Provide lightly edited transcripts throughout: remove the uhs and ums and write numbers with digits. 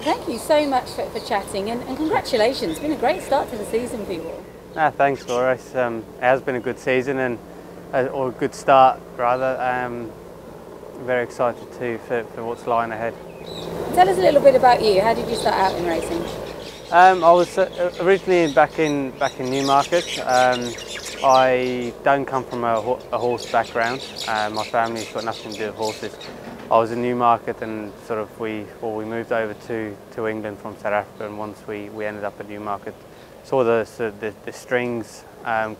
Well, thank you so much for chatting, and congratulations. It's been a great start to the season for you all. Thanks, Laura. It has been a good season or a good start, rather. Very excited too for what's lying ahead. Tell us a little bit about you. How did you start out in racing? I was originally back in Newmarket. I don't come from a horse background. My family's got nothing to do with horses. I was in Newmarket, and sort of we moved over to England from South Africa, and once we ended up at Newmarket, saw the strings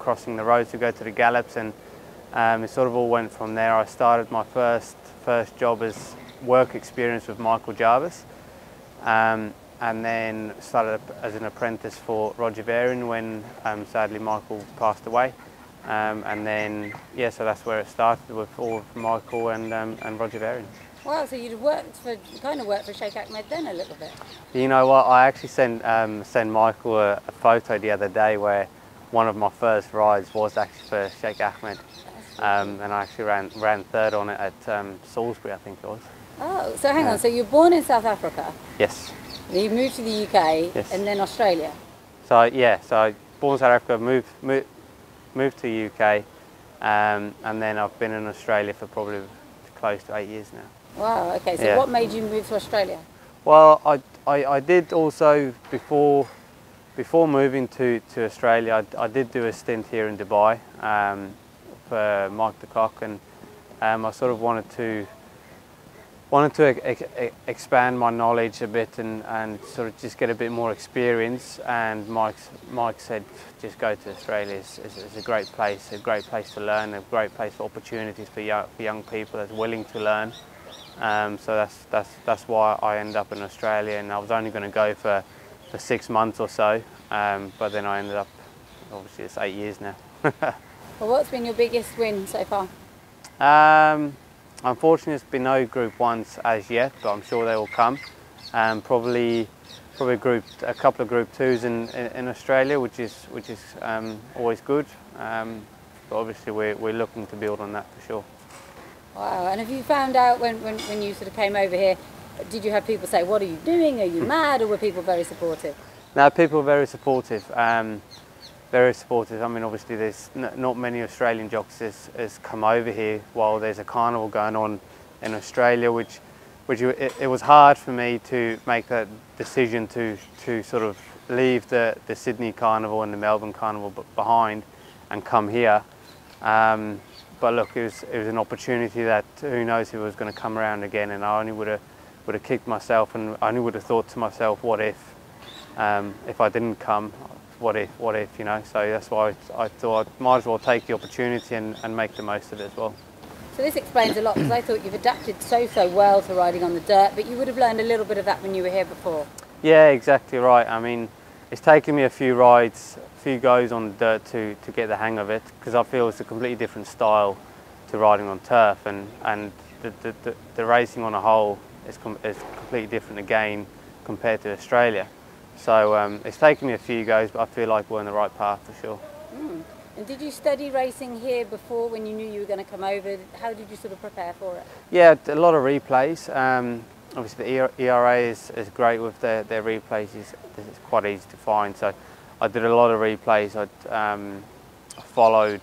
crossing the road to go to the gallops, and it sort of all went from there. I started my first job as work experience with Michael Jarvis, and then started as an apprentice for Roger Varian when sadly Michael passed away, and then so that's where it started, with all of Michael and Roger Varian. Wow, so you'd worked for Sheikh Ahmed then a little bit. You know what? I actually sent Michael a photo the other day where one of my first rides was actually for Sheikh Ahmed, and I actually ran third on it at Salisbury, I think it was. Oh, so hang on. So you were born in South Africa. Yes. You moved to the UK, yes. And then Australia. So I born in South Africa, moved to the UK, and then I've been in Australia for probably close to 8 years now. Wow. Okay. So what made you move to Australia? Well, I did also before moving to Australia. I did do a stint here in Dubai for Mike the Cock, and I sort of wanted to expand my knowledge a bit and sort of just get a bit more experience. And Mike said, just go to Australia. It's a great place to learn, a great place for opportunities for young people that's willing to learn. So that's why I ended up in Australia, and I was only going to go for 6 months or so, but then I ended up, obviously it's 8 years now. Well, what's been your biggest win so far? Unfortunately, there's been no Group 1s as yet, but I'm sure they will come. Probably a couple of Group 2s in Australia, which is always good. But obviously we're looking to build on that for sure. Wow, and have you found out when you sort of came over here, did you have people say, what are you doing, are you mad, or were people very supportive? No, people are very supportive. Very supportive. I mean, obviously there's not many Australian jockeys has come over here while there's a carnival going on in Australia, which it was hard for me to make that decision to sort of leave the Sydney Carnival and the Melbourne Carnival behind and come here. But look, it was an opportunity that who knows if it was going to come around again, and I only would have kicked myself, and I only would have thought to myself, what if I didn't come? What if, you know? So that's why I thought I might as well take the opportunity and make the most of it as well. So this explains a lot, because I thought you've adapted so well to riding on the dirt, but you would have learned a little bit of that when you were here before. Yeah, exactly right. I mean, it's taken me a few rides, a few goes on the dirt to get the hang of it, because I feel it's a completely different style to riding on turf, and the racing on a whole is completely different again compared to Australia. So it's taken me a few goes, but I feel like we're on the right path for sure. Mm. And did you study racing here before, when you knew you were going to come over? How did you sort of prepare for it? Yeah, a lot of replays. Obviously the ERA is great with their replays. It's quite easy to find. So I did a lot of replays. I followed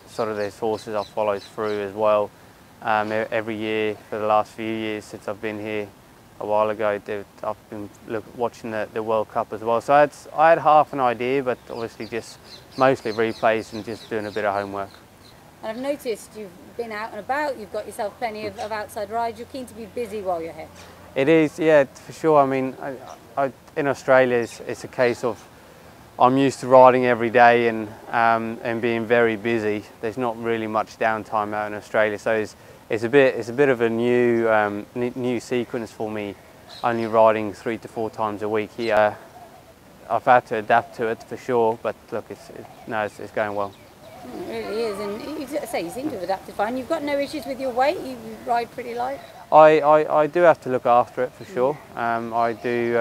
sort of their sources. I followed through as well. Every year for the last few years since I've been here. A while ago, I've been watching the World Cup as well. So I had half an idea, but obviously just mostly replays and just doing a bit of homework. And I've noticed you've been out and about, you've got yourself plenty of outside rides. You're keen to be busy while you're here. It is, yeah, for sure. I mean, in Australia, it's a case of I'm used to riding every day and being very busy. There's not really much downtime out in Australia, so it's a bit of a new sequence for me, only riding 3 to 4 times a week here. I've had to adapt to it for sure, but look, it's going well. It really is, and you seem to have adapted fine. You've got no issues with your weight. You ride pretty light. I do have to look after it for sure. I do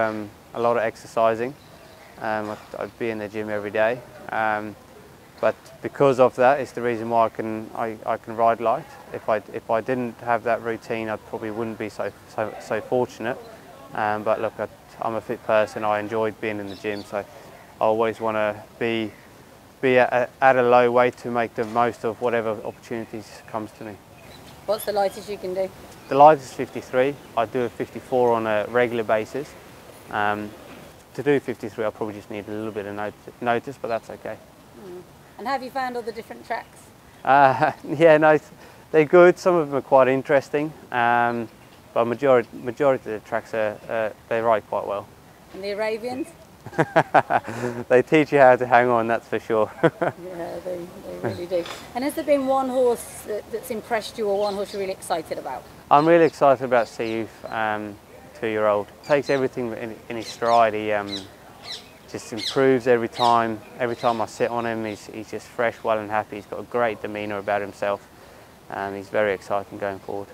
a lot of exercising. I'd be in the gym every day. But because of that, it's the reason why I can ride light. If I didn't have that routine, I probably wouldn't be so fortunate. But look, I'm a fit person. I enjoyed being in the gym, so I always want to be at a low weight to make the most of whatever opportunities comes to me. What's the lightest you can do? The lightest is 53. I do a 54 on a regular basis. To do 53, I probably just need a little bit of notice, but that's okay. And have you found all the different tracks? Yeah, no, they're good. Some of them are quite interesting, but majority of the tracks they ride quite well. And the Arabians? They teach you how to hang on, that's for sure. Yeah, they really do. And has there been one horse that's impressed you, or one horse you're really excited about? I'm really excited about SEYOUFF, 2-year-old. Takes everything in his stride. He just improves every time. Every time I sit on him, he's just fresh, well and happy. He's got a great demeanour about himself. He's very exciting going forward.